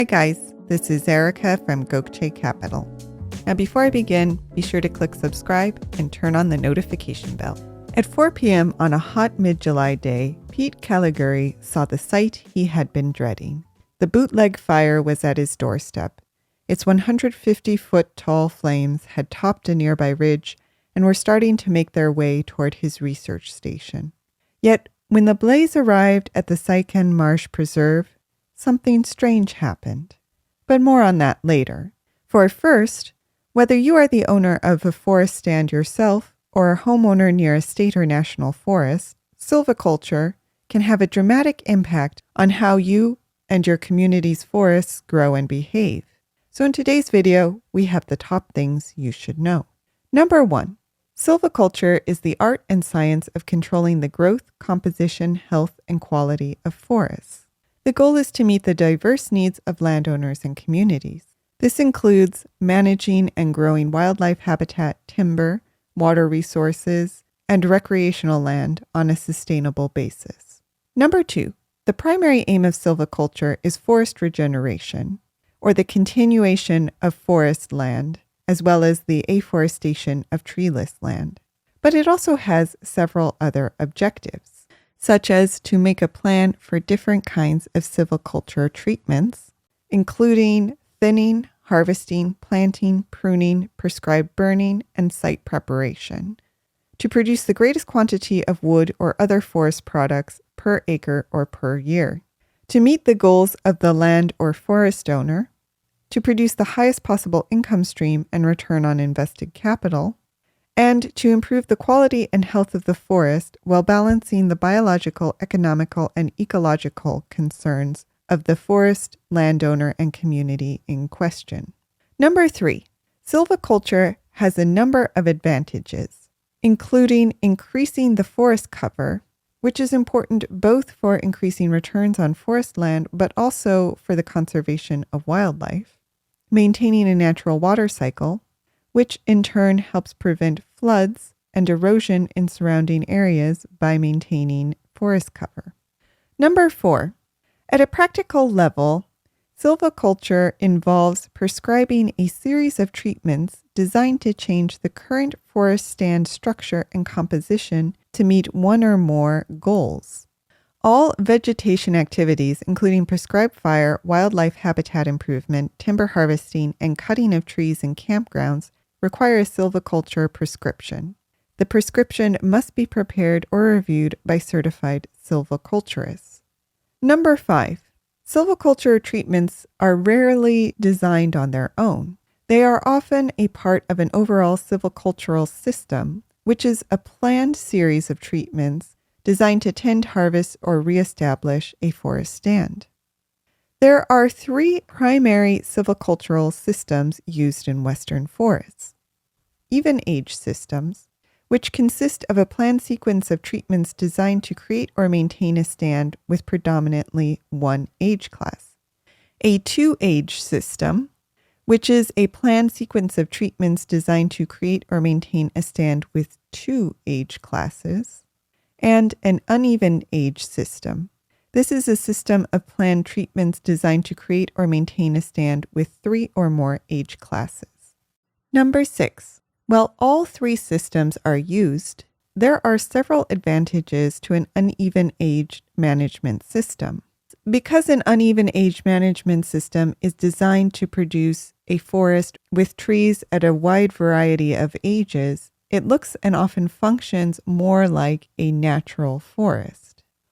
Hi guys, this is Erica from Gokce Capital. Now before I begin, be sure to click subscribe and turn on the notification bell. At 4 p.m. on a hot mid-July day, Pete Caligari saw the sight he had been dreading. The Bootleg fire was at his doorstep. Its 150-foot tall flames had topped a nearby ridge and were starting to make their way toward his research station. Yet, when the blaze arrived at the Sycan Marsh Preserve, something strange happened. But more on that later. For first, whether you are the owner of a forest stand yourself or a homeowner near a state or national forest, silviculture can have a dramatic impact on how you and your community's forests grow and behave. So in today's video, we have the top things you should know. Number 1. Silviculture is the art and science of controlling the growth, composition, health, and quality of forests. The goal is to meet the diverse needs of landowners and communities. This includes managing and growing wildlife habitat, timber, water resources, and recreational land on a sustainable basis. Number 2. The primary aim of silviculture is forest regeneration, or the continuation of forest land, as well as the afforestation of treeless land. But it also has several other objectives, such as to make a plan for different kinds of silviculture treatments, including thinning, harvesting, planting, pruning, prescribed burning, and site preparation, to produce the greatest quantity of wood or other forest products per acre or per year, to meet the goals of the land or forest owner, to produce the highest possible income stream and return on invested capital, and to improve the quality and health of the forest while balancing the biological, economical, and ecological concerns of the forest, landowner, and community in question. Number 3. Silviculture has a number of advantages, including increasing the forest cover, which is important both for increasing returns on forest land, but also for the conservation of wildlife, maintaining a natural water cycle, which in turn helps prevent floods and erosion in surrounding areas by maintaining forest cover. Number 4. At a practical level, silviculture involves prescribing a series of treatments designed to change the current forest stand structure and composition to meet one or more goals. All vegetation activities, including prescribed fire, wildlife habitat improvement, timber harvesting, and cutting of trees in campgrounds, require a silviculture prescription. The prescription must be prepared or reviewed by certified silviculturists. Number 5. Silviculture treatments are rarely designed on their own. They are often a part of an overall silvicultural system, which is a planned series of treatments designed to tend, harvest, or reestablish a forest stand. There are 3 primary silvicultural systems used in western forests. Even-age systems, which consist of a planned sequence of treatments designed to create or maintain a stand with predominantly one age class. A 2-age system, which is a planned sequence of treatments designed to create or maintain a stand with 2 age classes. And an uneven age system. This is a system of planned treatments designed to create or maintain a stand with 3 or more age classes. Number 6. While all 3 systems are used, there are several advantages to an uneven age management system. Because an uneven age management system is designed to produce a forest with trees at a wide variety of ages, it looks and often functions more like a natural forest.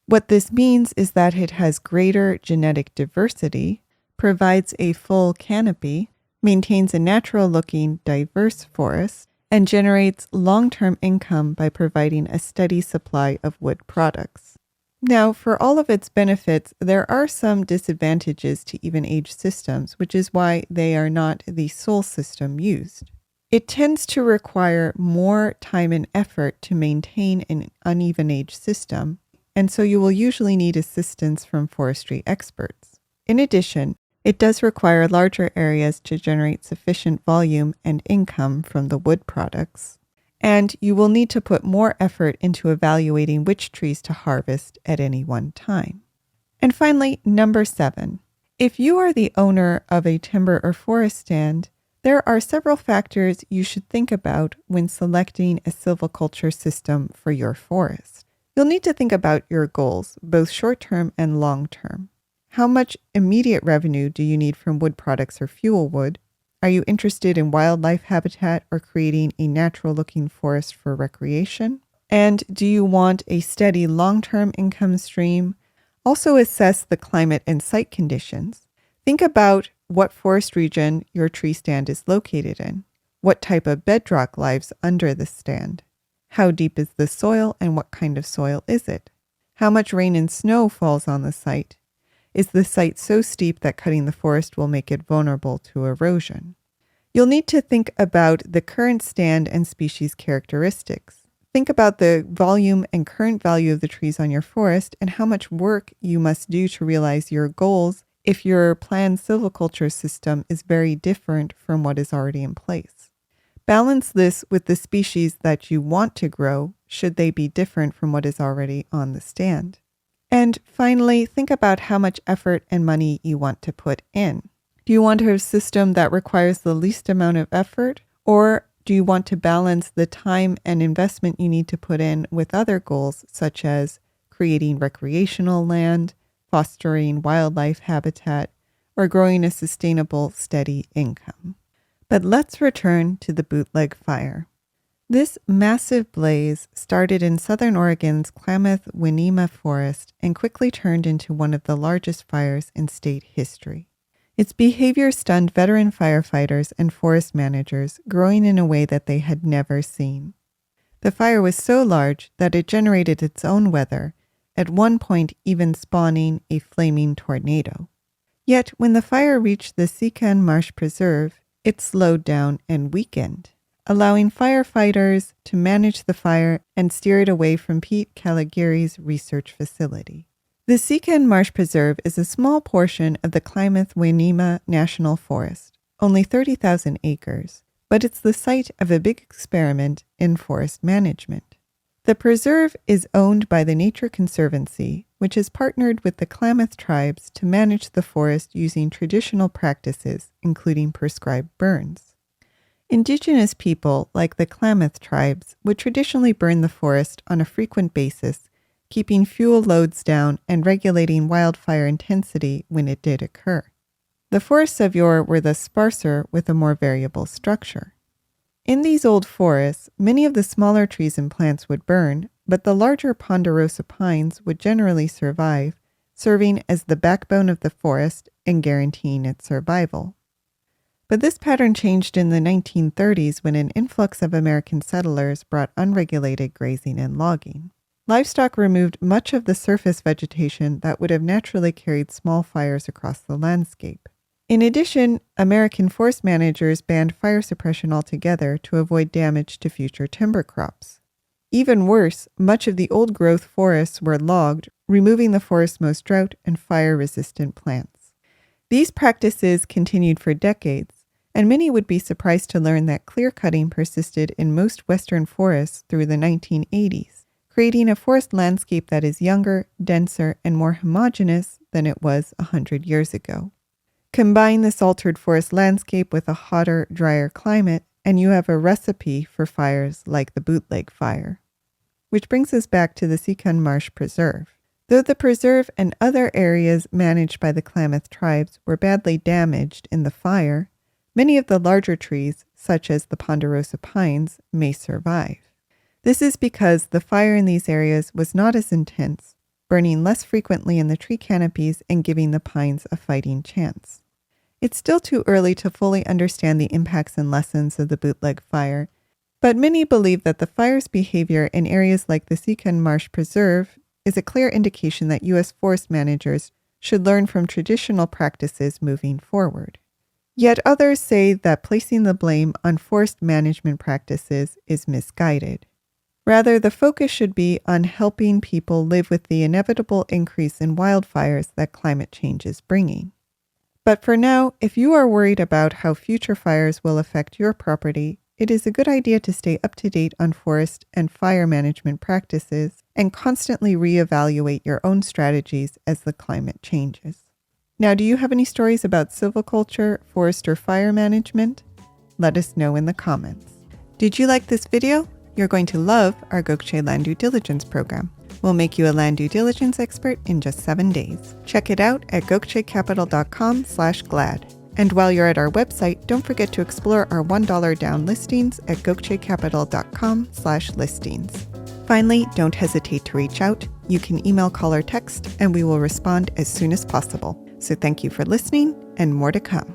What this means is that it has greater genetic diversity, provides a full canopy, maintains a natural-looking, diverse forest, and generates long-term income by providing a steady supply of wood products. Now, for all of its benefits, there are some disadvantages to even-age systems, which is why they are not the sole system used. It tends to require more time and effort to maintain an uneven age system, and so you will usually need assistance from forestry experts. In addition, it does require larger areas to generate sufficient volume and income from the wood products, and you will need to put more effort into evaluating which trees to harvest at any one time. And finally, number 7. If you are the owner of a timber or forest stand, there are several factors you should think about when selecting a silviculture system for your forest. You'll need to think about your goals, both short-term and long-term. How much immediate revenue do you need from wood products or fuel wood? Are you interested in wildlife habitat or creating a natural-looking forest for recreation? And do you want a steady long-term income stream? Also assess the climate and site conditions. Think about what forest region your tree stand is located in. What type of bedrock lies under the stand? How deep is the soil and what kind of soil is it? How much rain and snow falls on the site? Is the site so steep that cutting the forest will make it vulnerable to erosion? You'll need to think about the current stand and species characteristics. Think about the volume and current value of the trees on your forest and how much work you must do to realize your goals if your planned silviculture system is very different from what is already in place. Balance this with the species that you want to grow, should they be different from what is already on the stand. And finally, think about how much effort and money you want to put in. Do you want a system that requires the least amount of effort, or do you want to balance the time and investment you need to put in with other goals, such as creating recreational land, fostering wildlife habitat, or growing a sustainable, steady income? But let's return to the Bootleg fire. This massive blaze started in southern Oregon's Klamath-Winnema forest and quickly turned into one of the largest fires in state history. Its behavior stunned veteran firefighters and forest managers, growing in a way that they had never seen. The fire was so large that it generated its own weather, at one point even spawning a flaming tornado. Yet when the fire reached the Sican Marsh Preserve, it slowed down and weakened, allowing firefighters to manage the fire and steer it away from Pete Caligari's research facility. The Sican Marsh Preserve is a small portion of the Klamath-Winnema National Forest, only 30,000 acres, but it's the site of a big experiment in forest management. The preserve is owned by the Nature Conservancy, which has partnered with the Klamath tribes to manage the forest using traditional practices, including prescribed burns. Indigenous people, like the Klamath tribes, would traditionally burn the forest on a frequent basis, keeping fuel loads down and regulating wildfire intensity when it did occur. The forests of yore were thus sparser with a more variable structure. In these old forests, many of the smaller trees and plants would burn, but the larger ponderosa pines would generally survive, serving as the backbone of the forest and guaranteeing its survival. But this pattern changed in the 1930s when an influx of American settlers brought unregulated grazing and logging. Livestock removed much of the surface vegetation that would have naturally carried small fires across the landscape. In addition, American forest managers banned fire suppression altogether to avoid damage to future timber crops. Even worse, much of the old-growth forests were logged, removing the forest's most drought and fire-resistant plants. These practices continued for decades, and many would be surprised to learn that clear-cutting persisted in most western forests through the 1980s. Creating a forest landscape that is younger, denser, and more homogeneous than it was 100 years ago. Combine this altered forest landscape with a hotter, drier climate, and you have a recipe for fires like the Bootleg fire. Which brings us back to the Sican Marsh Preserve. Though the preserve and other areas managed by the Klamath tribes were badly damaged in the fire, many of the larger trees, such as the ponderosa pines, may survive. This is because the fire in these areas was not as intense, burning less frequently in the tree canopies and giving the pines a fighting chance. It's still too early to fully understand the impacts and lessons of the Bootleg fire, but many believe that the fire's behavior in areas like the Sican Marsh Preserve is a clear indication that U.S. forest managers should learn from traditional practices moving forward. Yet others say that placing the blame on forest management practices is misguided. Rather, the focus should be on helping people live with the inevitable increase in wildfires that climate change is bringing. But for now, if you are worried about how future fires will affect your property, it is a good idea to stay up to date on forest and fire management practices and constantly reevaluate your own strategies as the climate changes. Now, do you have any stories about silviculture, forest or fire management? Let us know in the comments. Did you like this video? You're going to love our Gokce Land Due Diligence program. We'll make you a land due diligence expert in just 7 days. Check it out at gokcecapital.com/glad. And while you're at our website, don't forget to explore our $1 down listings at gokcecapital.com/listings. Finally, don't hesitate to reach out. You can email, call, or text, and we will respond as soon as possible. So thank you for listening, and more to come.